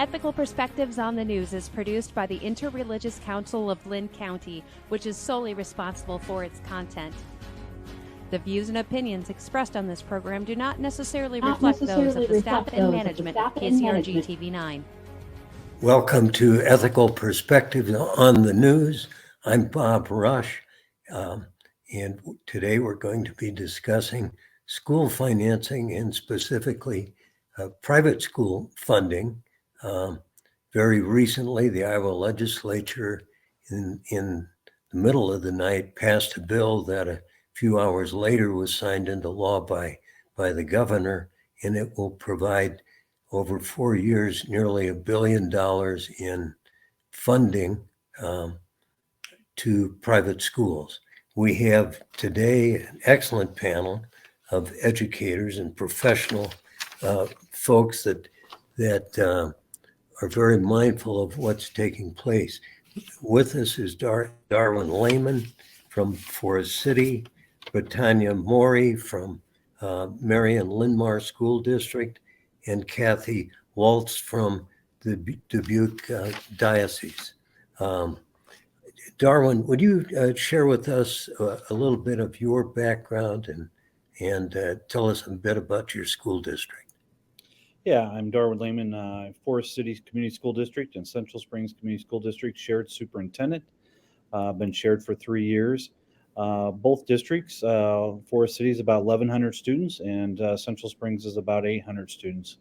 Ethical Perspectives on the News is produced by the Interreligious Council of Linn County, which is solely responsible for its content. The views and opinions expressed on this program do not necessarily reflect those of the staff and management of KCRG TV9. Welcome to Ethical Perspectives on the News. I'm Bob Rush, and today we're going to be discussing school financing and specifically private school funding. Very recently, the Iowa legislature in the middle of the night passed a bill that a few hours later was signed into law by the governor, and it will provide over 4 years nearly $1 billion in funding to private schools. We have today an excellent panel of educators and professional folks that are very mindful of what's taking place. With us is Darwin Lehmann from Forest City, Brittania Morey from Mary and Linn-Mar School District, and Cathy, Walz from the Dubuque Diocese. Darwin, would you share with us a little bit of your background and tell us a bit about your school district? Yeah, I'm Darwin Lehmann, Forest City Community School District and Central Springs Community School District shared superintendent. Been shared for 3 years. Both districts, Forest City is about 1,100 students and Central Springs is about 800 students.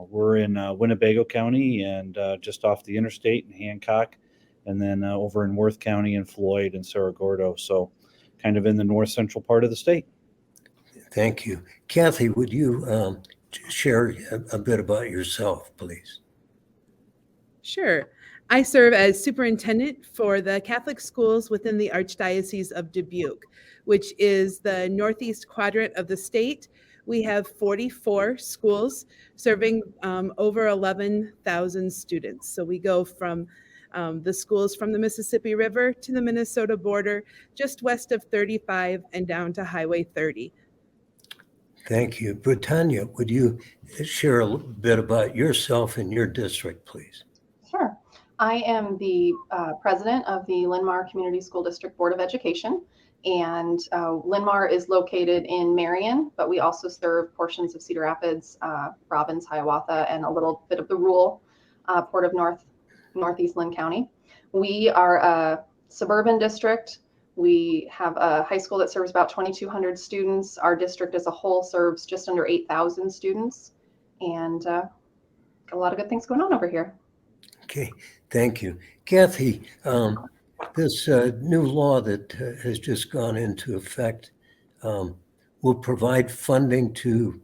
We're in Winnebago County and just off the interstate in Hancock, and then over in Worth County and Floyd and Cerro Gordo. So kind of in the north central part of the state. Thank you. Cathy, would you share a bit about yourself, please? Sure. I serve as superintendent for the Catholic schools within the Archdiocese of Dubuque, which is the northeast quadrant of the state. We have 44 schools serving over 11,000 students. So we go from the schools from the Mississippi River to the Minnesota border, just west of 35 and down to Highway 30. Thank you. Brittania, would you share a bit about yourself and your district, please? Sure. I am the president of the Linn-Mar Community School District Board of Education, and Linn-Mar is located in Marion, but we also serve portions of Cedar Rapids, Robbins, Hiawatha, and a little bit of the rural part of Northeast Linn County. We are a suburban district. We have a high school that serves about 2,200 students. Our district as a whole serves just under 8,000 students, and a lot of good things going on over here. Okay, thank you. Cathy, this new law that has just gone into effect will provide funding to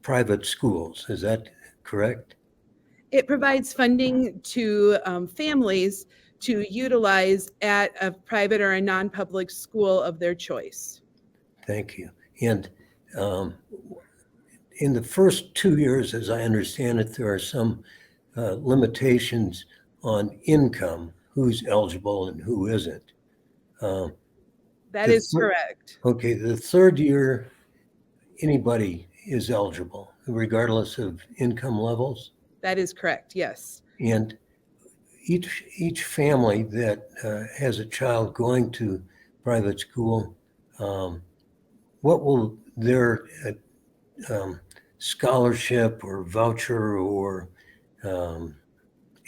private schools. Is that correct? It provides funding to families to utilize at a private or a non-public school of their choice. Thank you. And in the first 2 years, as I understand it, there are some limitations on income, who's eligible and who isn't. That is correct. Okay, the third year, anybody is eligible, regardless of income levels? That is correct, yes. And each family that has a child going to private school, what will their scholarship or voucher or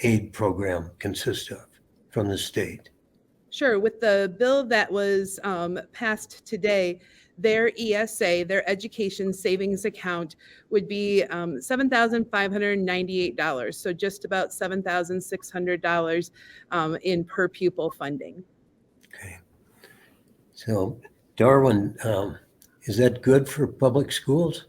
aid program consist of from the state? Sure. With the bill that was passed today, their ESA, their education savings account, would be $7,598. So just about $7,600 in per pupil funding. Okay. So, Darwin, is that good for public schools?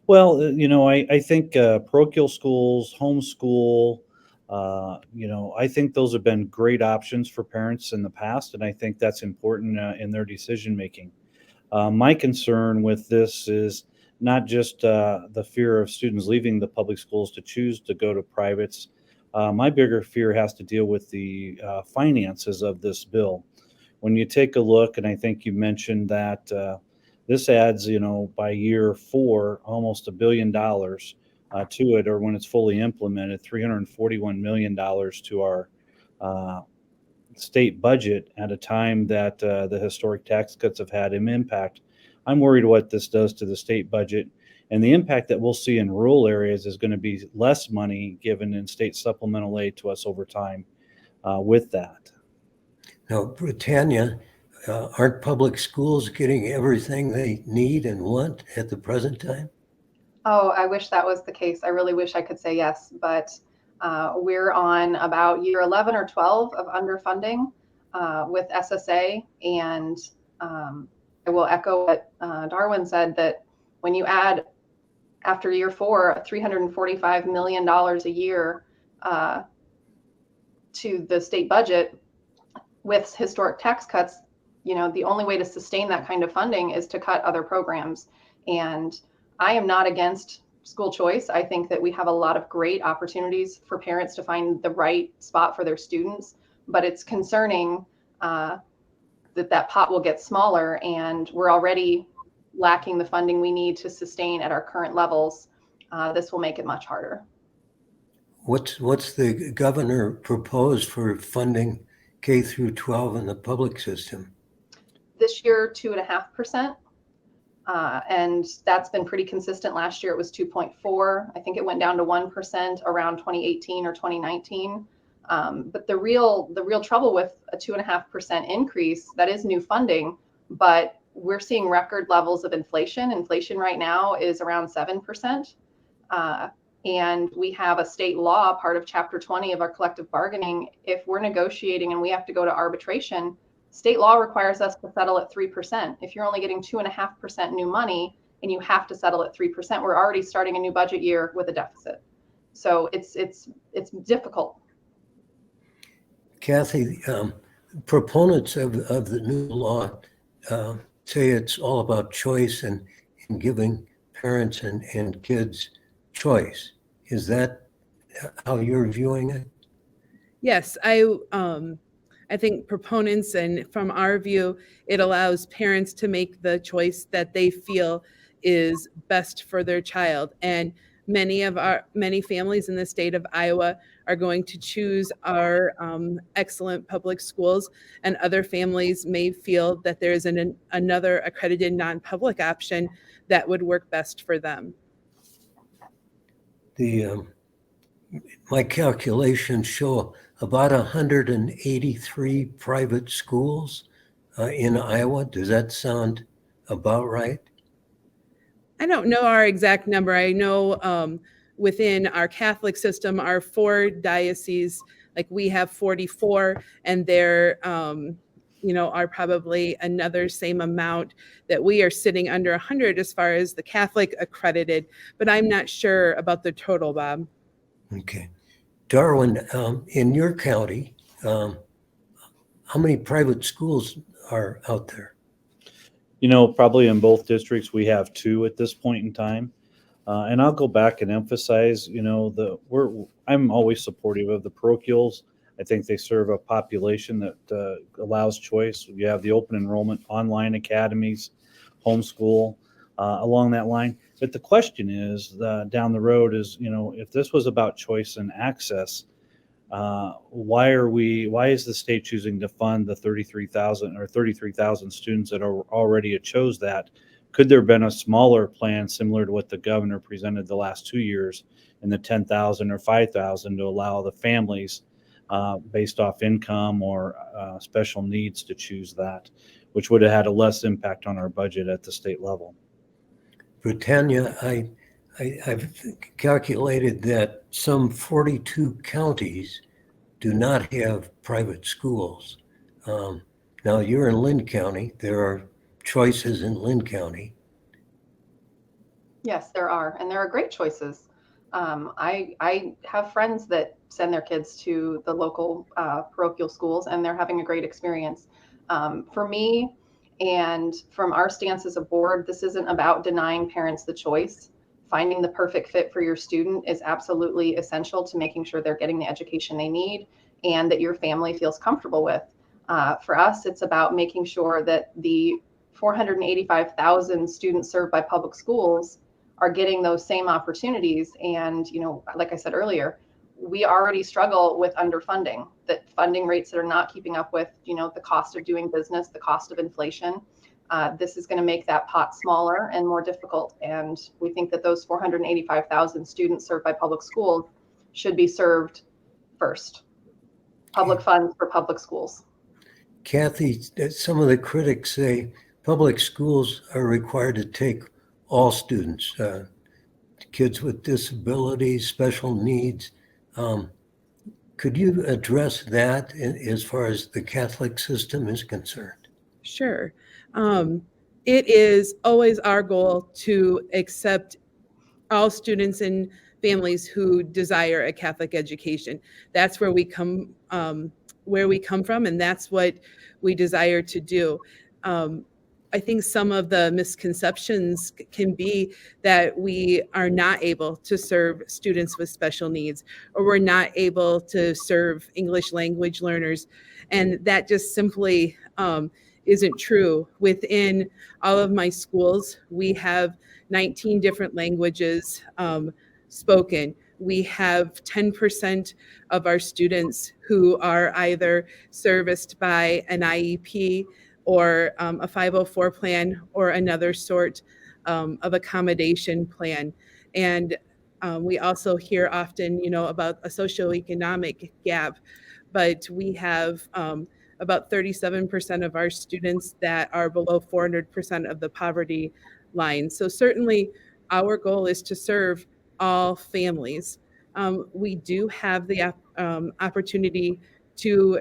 Well, I think parochial schools, homeschool, I think those have been great options for parents in the past, and I think that's important in their decision making. My concern with this is not just the fear of students leaving the public schools to choose to go to privates. My bigger fear has to deal with the finances of this bill. When you take a look, and I think you mentioned that this adds, by year 4, almost $1 billion to it, or when it's fully implemented, $341 million to our state budget at a time that the historic tax cuts have had an impact. I'm worried what this does to the state budget, and the impact that we'll see in rural areas is going to be less money given in state supplemental aid to us over time with that. Now, Brittania, aren't public schools getting everything they need and want at the present time? Oh, I wish that was the case. I really wish I could say yes, but we're on about year 11 or 12 of underfunding with SSA. And I will echo what Darwin said, that when you add, after year 4, $345 million a year to the state budget with historic tax cuts, the only way to sustain that kind of funding is to cut other programs. And I am not against school choice. I think that we have a lot of great opportunities for parents to find the right spot for their students, but it's concerning that pot will get smaller, and we're already lacking the funding we need to sustain at our current levels. This will make it much harder. What's the governor proposed for funding K through 12 in the public system? This year, 2.5%. And that's been pretty consistent. Last year it was 2.4. I think it went down to 1% around 2018 or 2019. But the real trouble with a 2.5% increase, that is new funding, but we're seeing record levels of inflation. Inflation right now is around 7%. And we have a state law, part of Chapter 20 of our collective bargaining. If we're negotiating and we have to go to arbitration, state law requires us to settle at 3%. If you're only getting 2.5% new money and you have to settle at 3%, we're already starting a new budget year with a deficit. So it's difficult. Cathy, proponents of the new law say it's all about choice and giving parents and kids choice. Is that how you're viewing it? Yes, I think proponents, and from our view, it allows parents to make the choice that they feel is best for their child. And many families in the state of Iowa are going to choose our excellent public schools, and other families may feel that there's another accredited non-public option that would work best for them. My calculations show about 183 private schools in Iowa. Does that sound about right? I don't know our exact number. I know within our Catholic system, our 4 dioceses, like we have 44, and there are probably another same amount that we are sitting under 100 as far as the Catholic accredited, but I'm not sure about the total, Bob. Okay. Darwin, in your county, how many private schools are out there? Probably in both districts, we have 2 at this point in time. And I'll go back and emphasize, I'm always supportive of the parochials. I think they serve a population that allows choice. You have the open enrollment, online academies, homeschool, along that line. But the question is, down the road is, if this was about choice and access, why is the state choosing to fund the 33,000 students that are already chose that? Could there have been a smaller plan similar to what the governor presented the last 2 years in the 10,000 or 5,000 to allow the families based off income or special needs to choose that, which would have had a less impact on our budget at the state level? Brittania, I've calculated that some 42 counties do not have private schools. Now, you're in Linn County. There are choices in Linn County. Yes, there are, and there are great choices. I have friends that send their kids to the local parochial schools, and they're having a great experience. For me, and from our stance as a board, this isn't about denying parents the choice. Finding the perfect fit for your student is absolutely essential to making sure they're getting the education they need and that your family feels comfortable with. For us, it's about making sure that the 485,000 students served by public schools are getting those same opportunities. And, you know, like I said earlier, we already struggle with underfunding, that funding rates that are not keeping up with, you know, the cost of doing business, the cost of inflation. This is going to make that pot smaller and more difficult. And we think that those 485,000 students served by public schools should be served first. Public funds for public schools. Cathy, some of the critics say public schools are required to take all students, kids with disabilities, special needs. Could you address that as far as the Catholic system is concerned? Sure. It is always our goal to accept all students and families who desire a Catholic education. That's where we come from, and that's what we desire to do. I think some of the misconceptions can be that we are not able to serve students with special needs, or we're not able to serve English language learners. And that just simply isn't true. Within all of my schools, we have 19 different languages spoken. We have 10% of our students who are either serviced by an IEP or a 504 plan or another sort of accommodation plan. And we also hear often, you know, about a socioeconomic gap, but we have about 37% of our students that are below 400% of the poverty line. So certainly our goal is to serve all families. We do have the opportunity to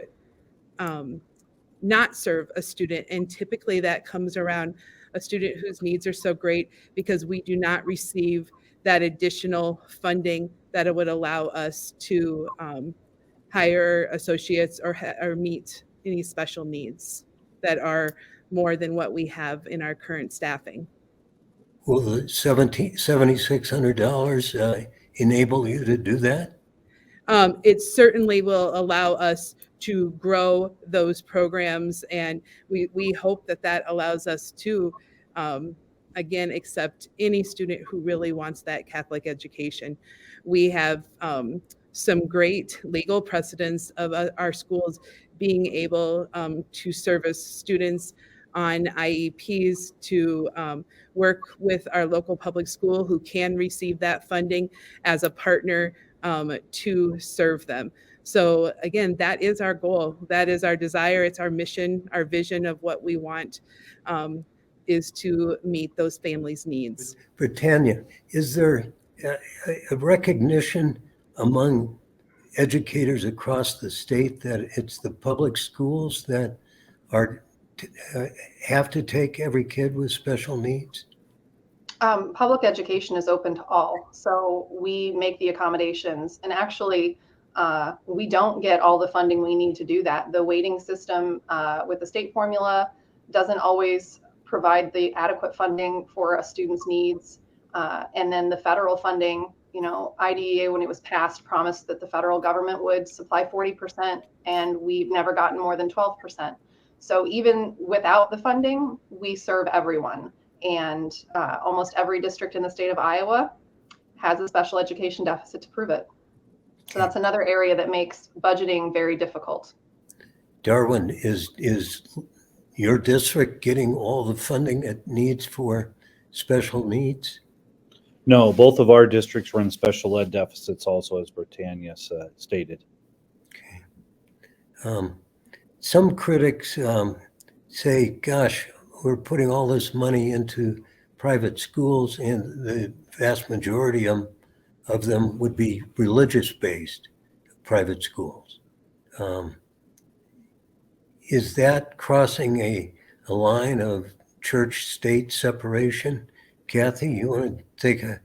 not serve a student, and typically that comes around a student whose needs are so great because we do not receive that additional funding that it would allow us to hire associates or meet any special needs that are more than what we have in our current staffing. Will the $7,600 enable you to do that? It certainly will allow us to grow those programs, and we hope that that allows us to, again, accept any student who really wants that Catholic education. We have some great legal precedents of our schools being able to service students on IEPs, to work with our local public school who can receive that funding as a partner to serve them. So again, that is our goal. That is our desire. It's our mission, our vision of what we want is to meet those families' needs. Brittania, is there a recognition among educators across the state that it's the public schools that are have to take every kid with special needs? Public education is open to all, so we make the accommodations, and actually we don't get all the funding we need to do that. The weighting system with the state formula doesn't always provide the adequate funding for a student's needs, and then the federal funding, you know, IDEA, when it was passed, promised that the federal government would supply 40%, and we've never gotten more than 12%. So even without the funding, we serve everyone. And almost every district in the state of Iowa has a special education deficit to prove it. So that's another area that makes budgeting very difficult. Darwin, is your district getting all the funding it needs for special needs? No, both of our districts run special ed deficits also, as Brittania stated. Okay. Some critics say, gosh, we're putting all this money into private schools, and the vast majority of them would be religious-based private schools. Is that crossing a line of church-state separation? Cathy, you want to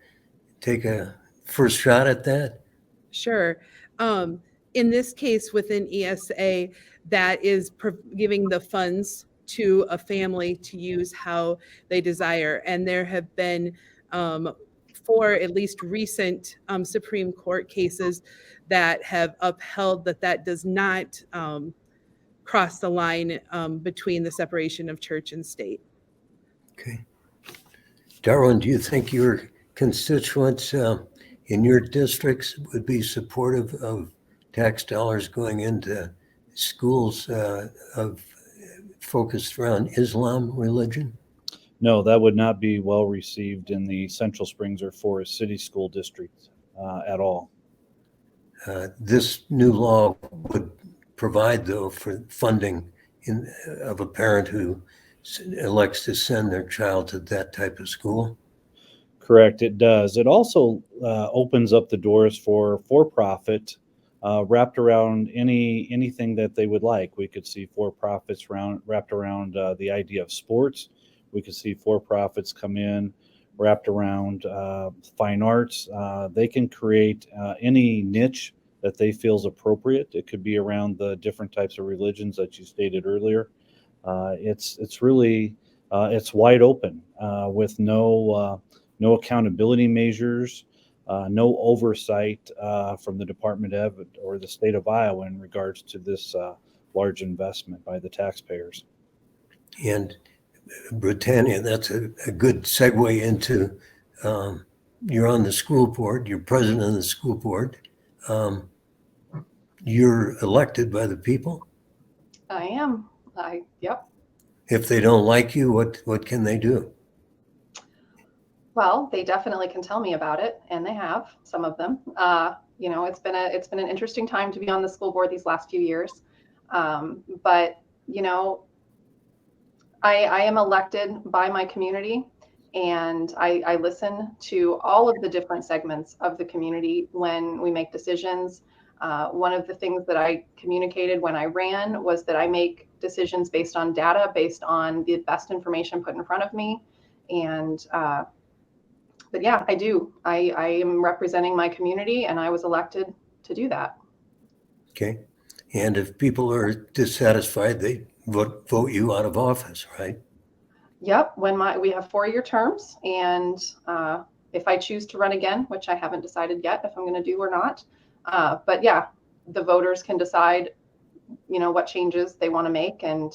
take a first shot at that? Sure. In this case, within ESA, that is giving the funds to a family to use how they desire. And there have been 4 at least recent Supreme Court cases that have upheld that does not cross the line between the separation of church and state. Okay. Darwin, do you think you're constituents in your districts would be supportive of tax dollars going into schools focused around Islam religion? No, that would not be well received in the Central Springs or Forest City School District at all. This new law would provide, though, for funding of a parent who elects to send their child to that type of school. Correct, it does. It also opens up the doors for-profit wrapped around anything that they would like. We could see for-profits wrapped around the idea of sports. We could see for-profits come in wrapped around fine arts. They can create any niche that they feel is appropriate. It could be around the different types of religions that you stated earlier. It's really it's wide open with no accountability measures, no oversight from the Department of Ed or the state of Iowa in regards to this large investment by the taxpayers. And Brittania, that's a good segue into you're on the school board, you're president of the school board. You're elected by the people? I am. Yep. If they don't like you, what can they do? Well, they definitely can tell me about it, and they have, some of them. It's been an interesting time to be on the school board these last few years. But I am elected by my community, and I listen to all of the different segments of the community when we make decisions. One of the things that I communicated when I ran was that I make decisions based on data, based on the best information put in front of me. And but yeah, I do. I am representing my community, and I was elected to do that. Okay. And if people are dissatisfied, they vote you out of office, right? Yep. We have 4-year terms, and if I choose to run again, which I haven't decided yet if I'm going to do or not, but yeah, the voters can decide, what changes they want to make, and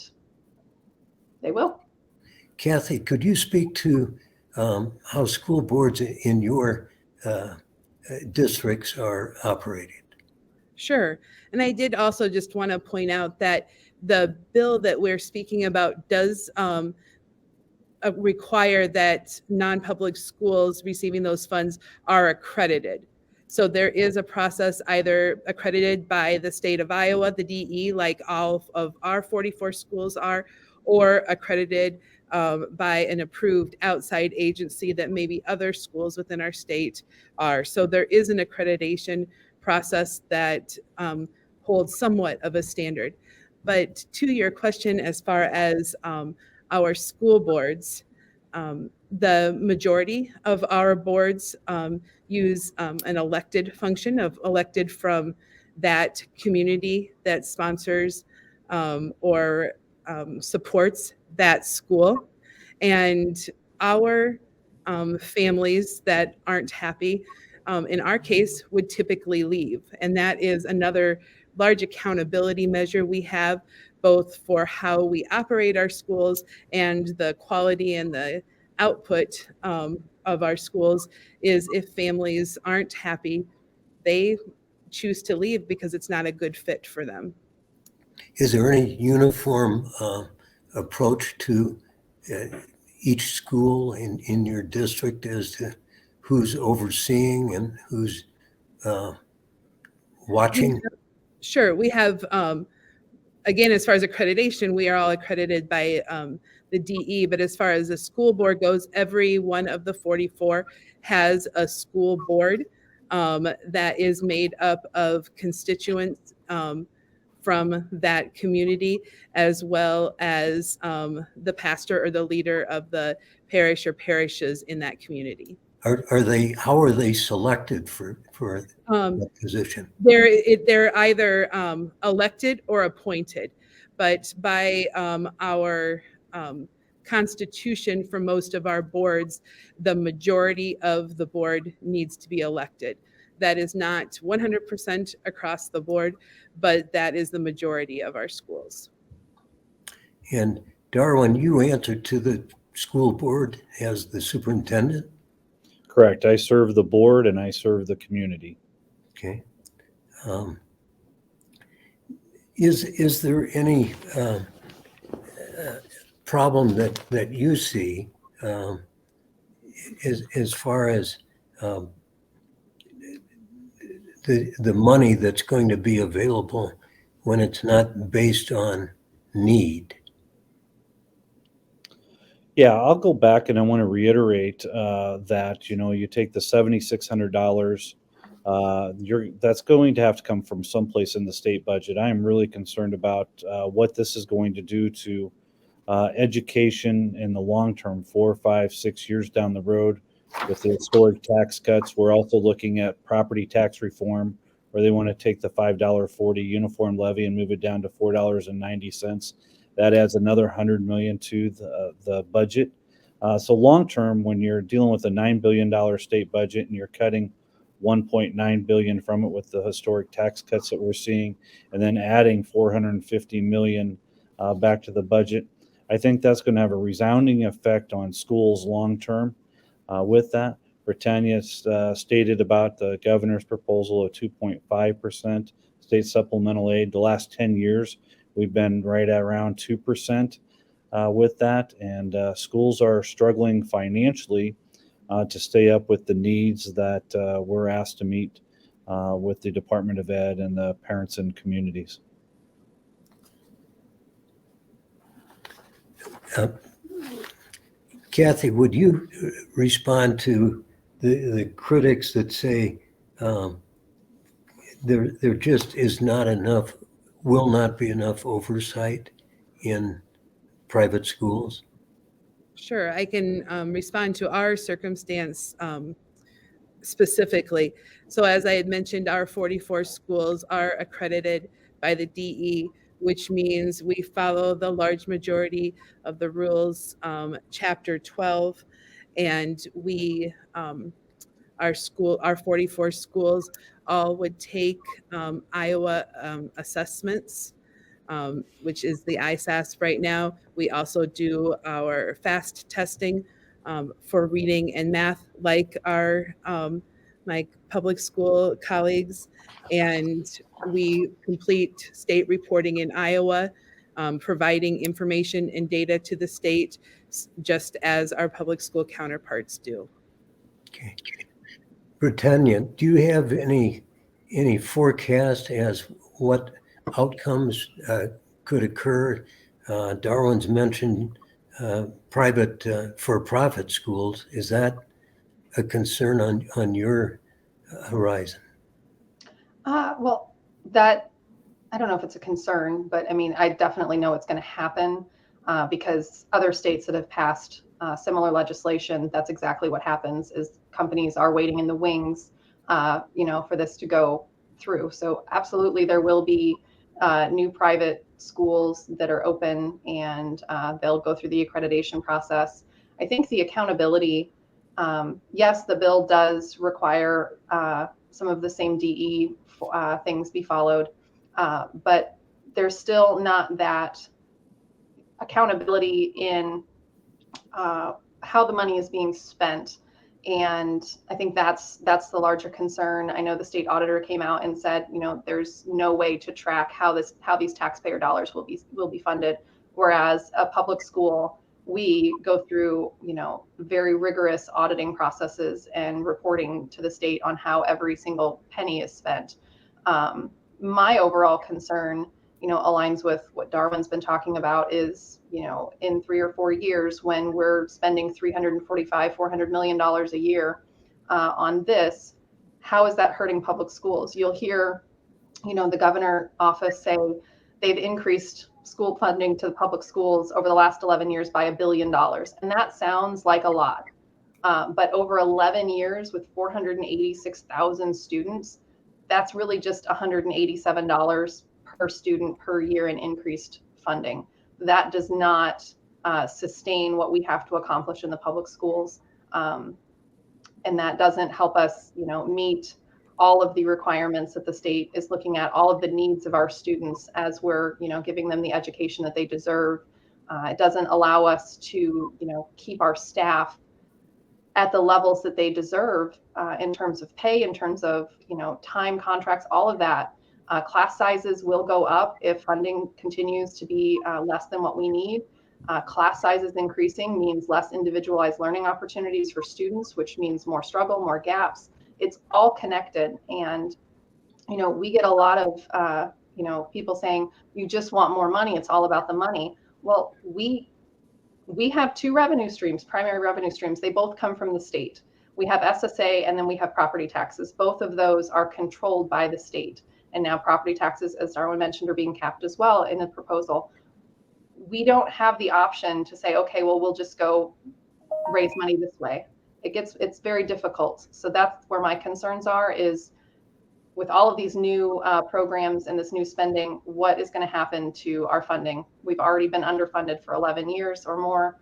they will. Cathy, could you speak to how school boards in your districts are operated? Sure. And I did also just want to point out that the bill that we're speaking about does require that non-public schools receiving those funds are accredited. So there is a process either accredited by the state of Iowa, the DE, like all of our 44 schools are, or accredited by an approved outside agency that maybe other schools within our state are. So there is an accreditation process that holds somewhat of a standard. But to your question, as far as our school boards, the majority of our boards use an elected function of elected from that community that sponsors or supports that school. And our families that aren't happy, in our case, would typically leave. And that is another large accountability measure we have, both for how we operate our schools and the quality and the output of our schools, is if families aren't happy, they choose to leave because it's not a good fit for them. Is there any uniform approach to each school in your district as to who's overseeing and who's watching? Sure. We have, again, as far as accreditation, we are all accredited by the DE, but as far as the school board goes, every one of the 44 has a school board that is made up of constituents from that community, as well as the pastor or the leader of the parish or parishes in that community. How are they selected for that position? They're either elected or appointed, but by our constitution for most of our boards, the majority of the board needs to be elected. That is not 100% across the board, but that is the majority of our schools. And Darwin, you answer to the school board as the superintendent? Correct. I serve the board and I serve the community. Okay. Is there any problem that you see as far as the money that's going to be available when it's not based on need? Yeah, I'll go back and I want to reiterate that, you take the $7,600, that's going to have to come from someplace in the state budget. I am really concerned about what this is going to do to education in the long term, 4, 5, 6 years down the road with the historic tax cuts. We're also looking at property tax reform, where they want to take the $5.40 uniform levy and move it down to $4.90. That adds another $100 million to the budget. So long term, when you're dealing with a $9 billion state budget and you're cutting $1.9 billion from it with the historic tax cuts that we're seeing, and then adding $450 million back to the budget, I think that's going to have a resounding effect on schools long term. With that, Brittania stated about the governor's proposal of 2.5% state supplemental aid. The last 10 years, we've been right at around 2% with that, and schools are struggling financially to stay up with the needs that we're asked to meet with the Department of Ed and the parents and communities. Cathy, would you respond to the critics that say there just is not enough, will not be enough oversight in private schools? Sure, I can respond to our circumstance specifically. So as I had mentioned, our 44 schools are accredited by the DE, which means we follow the large majority of the rules, Chapter 12, and we, our 44 schools all would take Iowa assessments, which is the ISASS right now. We also do our FAST testing for reading and math, like our my public school colleagues, and we complete state reporting in Iowa, providing information and data to the state, just as our public school counterparts do. Okay. Brittania, do you have any forecast as what outcomes could occur? Darwin's mentioned private for-profit schools. Is that a concern on your horizon? Well, that, I don't know if it's a concern, but I mean, I definitely know it's going to happen because other states that have passed similar legislation, that's exactly what happens, is companies are waiting in the wings, for this to go through. So absolutely, there will be new private schools that are open, and they'll go through the accreditation process. I think the accountability, yes, the bill does require some of the same DE things be followed, but there's still not that accountability in how the money is being spent. And I think that's the larger concern. I know the state auditor came out and said, there's no way to track how these taxpayer dollars will be funded. Whereas a public school, we go through, very rigorous auditing processes and reporting to the state on how every single penny is spent. My overall concern, aligns with what Darwin's been talking about is, in 3 or 4 years, when we're spending $400 million a year on this, how is that hurting public schools? You'll hear, the governor office say they've increased school funding to the public schools over the last 11 years by $1 billion. And that sounds like a lot. But over 11 years with 486,000 students, that's really just $187 per student per year in increased funding. That does not sustain what we have to accomplish in the public schools. And that doesn't help us, meet all of the requirements that the state is looking at, all of the needs of our students as we're, giving them the education that they deserve. It doesn't allow us to, keep our staff at the levels that they deserve in terms of pay, in terms of time, contracts, all of that. Class sizes will go up if funding continues to be less than what we need. Class sizes increasing means less individualized learning opportunities for students, which means more struggle, more gaps. It's all connected. And, we get a lot of, people saying, you just want more money. It's all about the money. Well, we have two revenue streams, primary revenue streams. They both come from the state. We have SSA and then we have property taxes. Both of those are controlled by the state. And now property taxes, as Darwin mentioned, are being capped as well in the proposal. We don't have the option to say, okay, well, we'll just go raise money this way. It's very difficult. So that's where my concerns are, is with all of these new programs and this new spending, what is going to happen to our funding? We've already been underfunded for 11 years or more.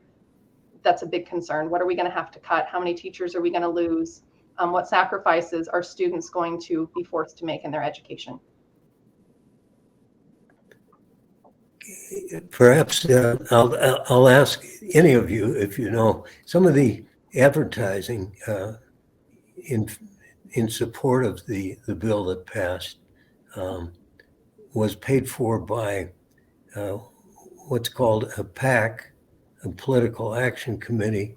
That's a big concern. What are we going to have to cut? How many teachers are we going to lose? What sacrifices are students going to be forced to make in their education? Perhaps I'll ask any of you if you know some of the advertising in support of the bill that passed was paid for by what's called a PAC, a Political Action Committee.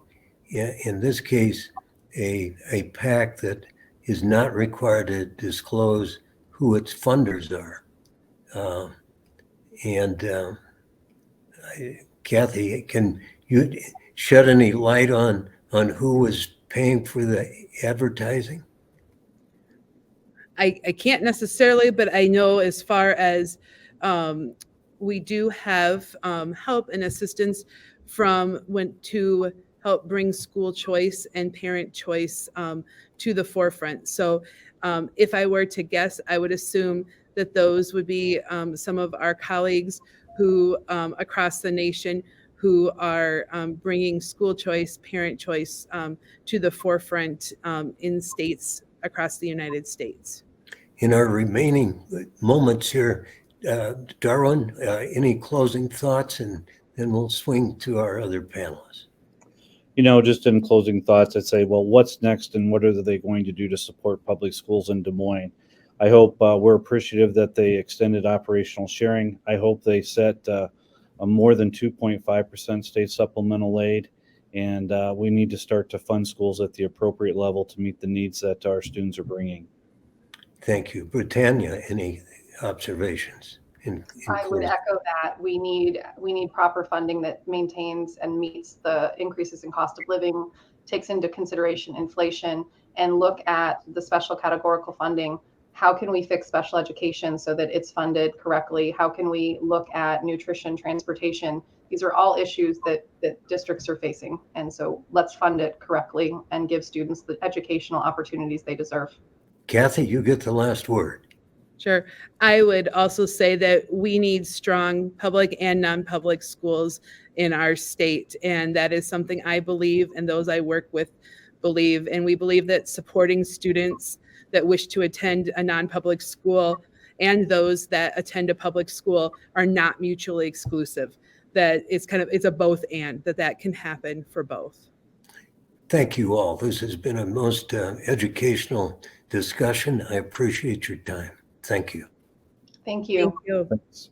In this case, a PAC that is not required to disclose who its funders are. Cathy, can you shed any light on who was paying for the advertising? I can't necessarily, but I know as far as we do have help and assistance to help bring school choice and parent choice to the forefront. So if I were to guess, I would assume that those would be some of our colleagues who across the nation who are bringing school choice, parent choice to the forefront in states across the United States. In our remaining moments here, Darwin, any closing thoughts, and then we'll swing to our other panelists. Just in closing thoughts, I'd say, well, what's next and what are they going to do to support public schools in Des Moines? I hope we're appreciative that they extended operational sharing. I hope they set a more than 2.5% state supplemental aid, and we need to start to fund schools at the appropriate level to meet the needs that our students are bringing. Thank you. Brittania, any observations? I would echo that. We need proper funding that maintains and meets the increases in cost of living, takes into consideration inflation, and look at the special categorical funding. How can we fix special education so that it's funded correctly? How can we look at nutrition, transportation? These are all issues that districts are facing. And so let's fund it correctly and give students the educational opportunities they deserve. Cathy, you get the last word. Sure. I would also say that we need strong public and non-public schools in our state. And that is something I believe and those I work with believe. And we believe that supporting students that wish to attend a non-public school and those that attend a public school are not mutually exclusive. That it's a both and, that can happen for both. Thank you all. This has been a most educational discussion. I appreciate your time. Thank you. Thank you. Thank you. Thanks.